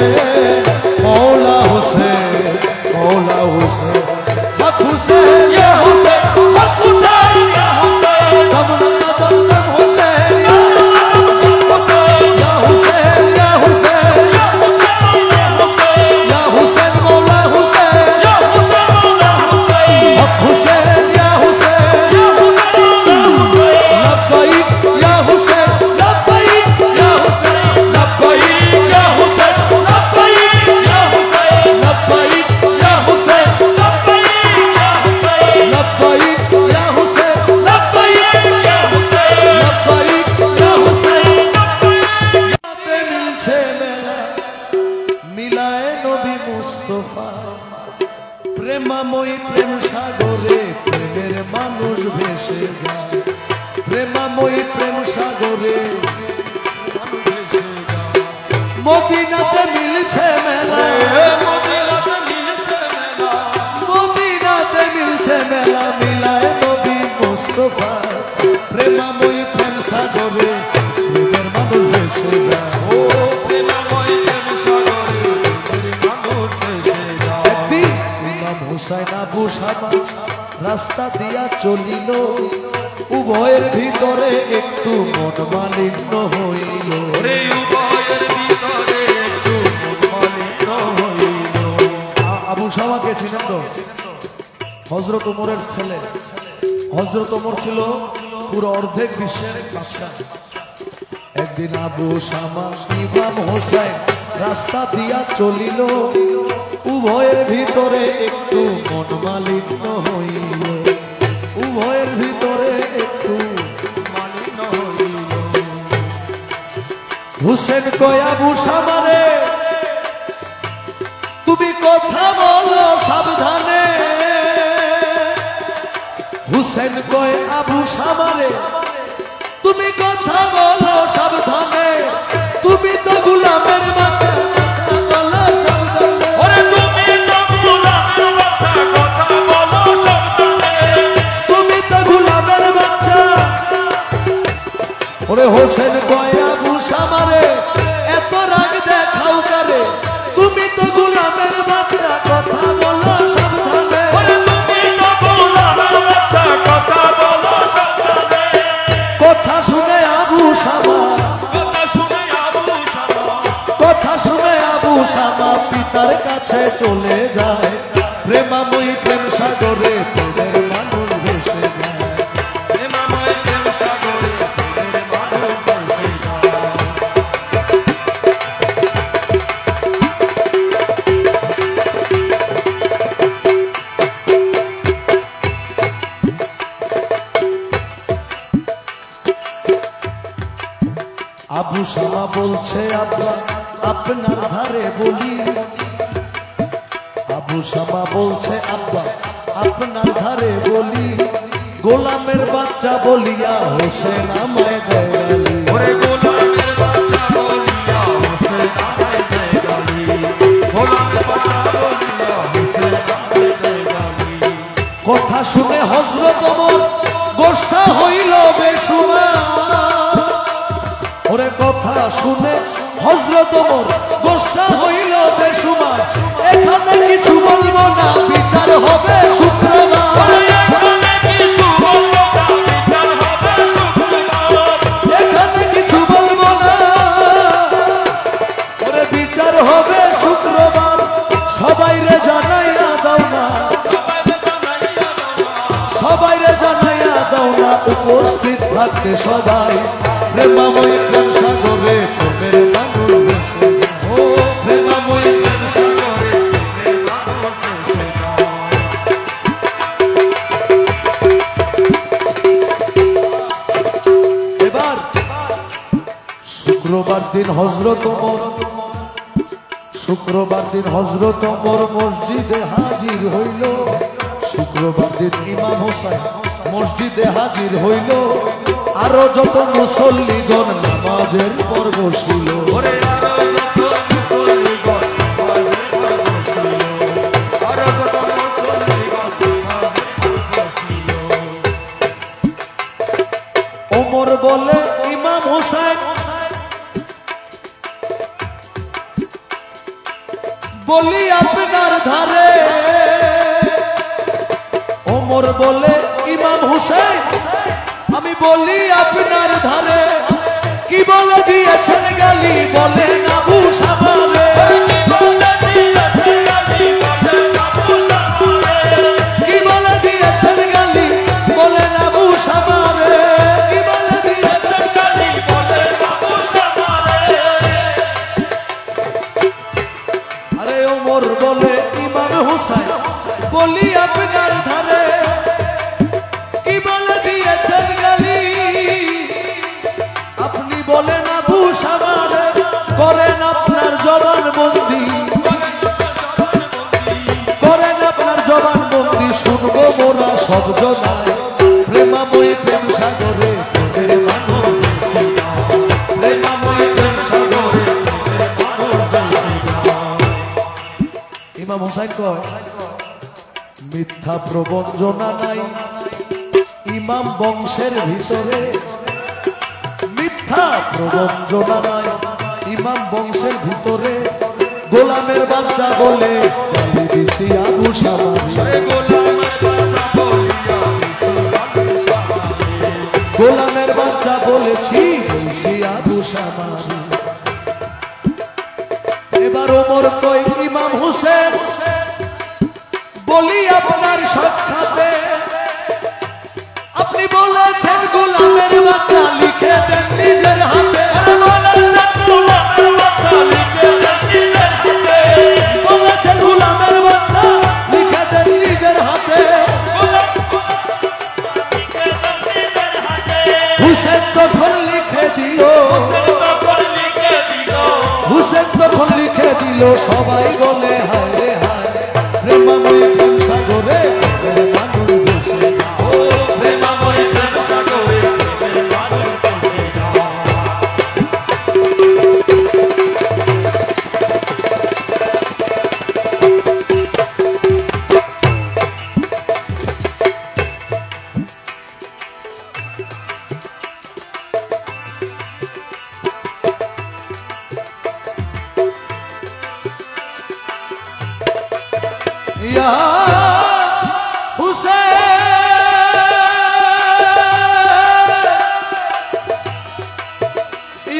हुसैन मौला हुसैन मौला हुसैन हक हुसैन या हुसैन हक हुसैन या हुसैन दम दम दम दम हुसैन या हुसैन या हुसैन या हुसैन मौला हुसैन या हुसैन मौला हुसैन हक हुसैन या हुसैन लब्बैक या हुसैन लब्बैक या हुसैन लब्बैक या हुसैन लब्बैक या हुसैन लब्बैक या हुसैन लब्बैक या हुसैन लब्बैक या हुसैन लब्बैक या हुसैन याते मिलছে মেলা মিলায় নবী মুস্তাফা প্রেমময় প্রেম সাগরে প্রেমের মানুষ ভেসে যায় প্রেমময় প্রেম সাগরে মদিনাতে মিলছে মেলা মদিনাতে মিলছে মেলা মিলায় নবী মুস্তাফা প্রেমময় প্রেম সাগরে প্রেমের মানুষ ভেসে যায় ও প্রেমময় প্রেম সাগরে প্রেমের মানুষ ভেসে যায় একদিন ইমাম হুসাইন আবু শামা রাস্তা দিয়া চলিল উভয়ের ভিতরে একটু মন মালিন্য হইল রে উভয়ের ভিতরে একটু মন মালিন্য হইল আবু শামাকে চিনেন তো হযরত ওমরের ছেলে হযরত ওমর ছিল পুরো অর্ধেক বিশ্বের বাদশা একদিন আবু শামা ইমাম হুসাইন রাস্তা দিয়া চলিল উভয়ের ভিতরে একটু মন মালিন্য হইল উভয়ের ভিতরে একটু মালিন্য হইল হুসেন কয় আবু শামারে তুমি কথা বলো সাবধানে হুসেন কয় আবু শামারে তুমি কথা বলো সাবধানে তুমি তো গোলামের মাথা বলো সাবধানে ওরে তুমি তো গোলামের মাথা কথা বলো সাবধানে তুমি তো গোলামের বাচ্চা ওরে হোসেন কয় আবু শামারে এত রাগ দেখাও করে তুমি তো গোলামের বাচ্চা কথা বলো সাবধানে ওরে তুমি তো গোলামের বাচ্চা কথা বলো সাবধানে কথা শুনে আবু শামা কথা শুনে আবু শামা পিতার কাছে চলে যায় প্রেমময় প্রেম সাগরে প্রেমের মানুষ ভেসে যায় প্রেমময় প্রেম সাগরে প্রেমের মানুষ ভেসে যায় আবু শামা বলছে আব্বা আপনার ধারে বলি আবু শামা বলছে আব্বা আপনার ধারে বলি গোলামের বাচ্চা বলিয়া হোসেন আমায় দেয় গালি ওরে গোলামের বাচ্চা বলিয়া হোসেন আমায় দেয় গালি গোলামের বাচ্চা বলিয়া হোসেন আমায় দেয় গালি কথা শুনে হযরত ওমর গোসা হইল বেসুমার ওরে কথা শুনে হযরত ওমর গোসা হইল বেসুমার এখানে কিছু বলবো না বিচার হবে শুক্রবার এখানে কিছু বলবো না ওরে বিচার হবে শুক্রবার সবাইরে জানাইয়া দাও না সবাইরে জানাইয়া দাও না উপস্থিত থাকতে সবাই প্রেমময় প্রেম সাগরে প্রেমের মানুষ ভেসে ও প্রেমময় প্রেম সাগরে প্রেমের মানুষ ভেসে এবার শুক্রবার দিন হযরত ওমর মসজিদে হাজির হইল শুক্রবার দিন ইমাম হোসেন মসজিদে হাজির হইল আরো যত মুসল্লিগণ নামাজের পর বসিল ওমর বলে ইমাম হোসেন বলি আপনার ধারে ওমর বলে ইমাম হুসেন আমি বলি আপনার ধারে কি বলে দিয়েছেন গালি বলেন আবু শামারে কি বলে দিয়েছেন গালি বলেন আবু শামারে কি বলে দিয়েছেন গালি বলেন আবু শামারে আরে ওমর বলে ইমাম হুসেন বলি আপনার ধারে কি বলে দিয়েছেন গালি আপনি বলেন আবু শামারে করেন আপনার জবানবন্দি করেন আপনার জবানবন্দি শুনবো মোরা শব্দ নাই প্রেমাময়ী প্রেম সাগরে তোদের মানুষ প্রেমাময়ী প্রেম সাগরে ইমাম হোসেন কয় মিথ্যা প্রবঞ্চনা নাই ইমাম বংশের ভিতরে মিথ্যা প্রবঞ্চনা নাই ইমাম বংশের ভিতরে গোলামের বাচ্চা বলে গালি দিছি আবু শামারে গোলামের বাচ্চা বলেছি আবু শামারে এবার ওমর কই ইমাম হুসেন বলি আপনার সাক্ষাতে আপনি বলেছেন গোলামের বাচ্চা লিখে দেন নিজের হাতে বলেছেন গোলামের বাচ্চা লিখে দেন নিজের হাতে হুসেন তখন লিখে দিল হুসেন তখন লিখে দিল সবাই বলে হায় রে হায় প্রেমাময়ী প্রেম সাগরে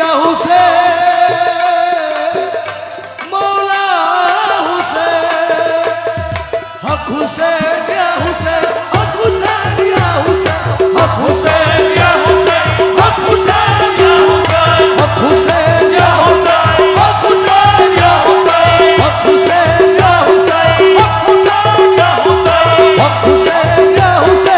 या हुसैन मौला हुसैन हक हुसैन या हुसैन हक हुसैन या हुसैन हक हुसैन या हुसैन हक हुसैन या हुसैन हक हुसैन या हुसैन हक हुसैन या हुसैन हक हुसैन या हुसैन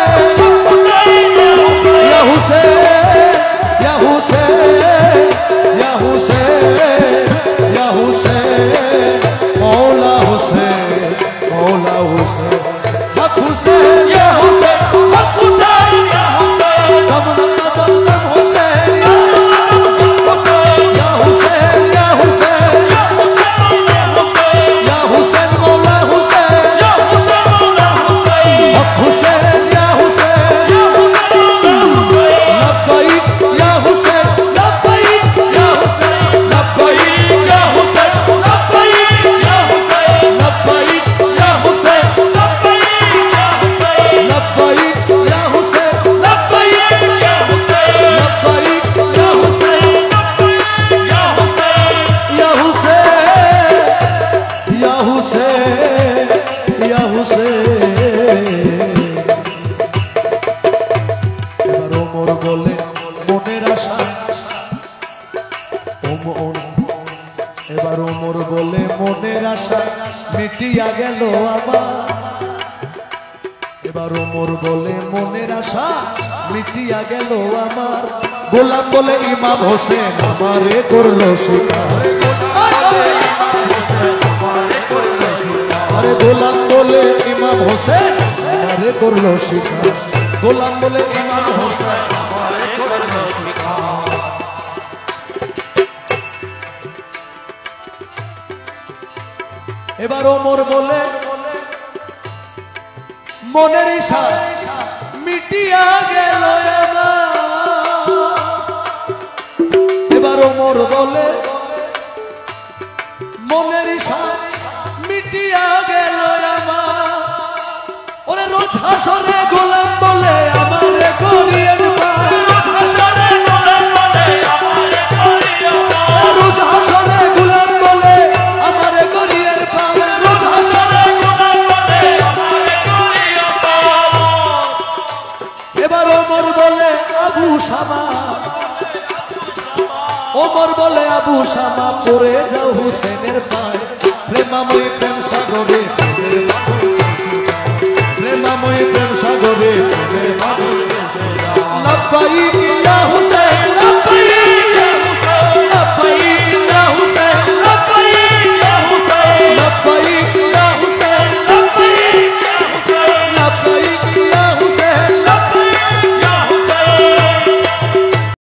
এবার ওমর বলে মনের আশা মিটিয়া গেল আমার এবার ওমর বলে মনের আশা মিটিয়া গেল আমার গোলাম বলে ইমাম হোসেন আমারে করলো শিকার আরে গোলাম বলে ইমাম হোসেন আমারে করলো শিকার গোলাম বলে ইমাম হোসেন আমারে করলো শিকার এবার ওমর বলে মনের ইশা মিটিয়া গেল এবার ওমর বলে মনের ইশা মিটিয়া গেল আমার ওরে রোজ হাসরে গোলাম বলে আমারে করিয়ে রোজ হাসরে গোলাম বলে আমারে করিয়ে এবার ওমর বলে আবু শামা ওমর বলে আবু শামা পড়ে যাও হুসেনের পায়ে প্রেমাময় প্রেম সাগরে প্রেমাময় প্রেম সাগরে লব্বাইক ইয়া হুসেন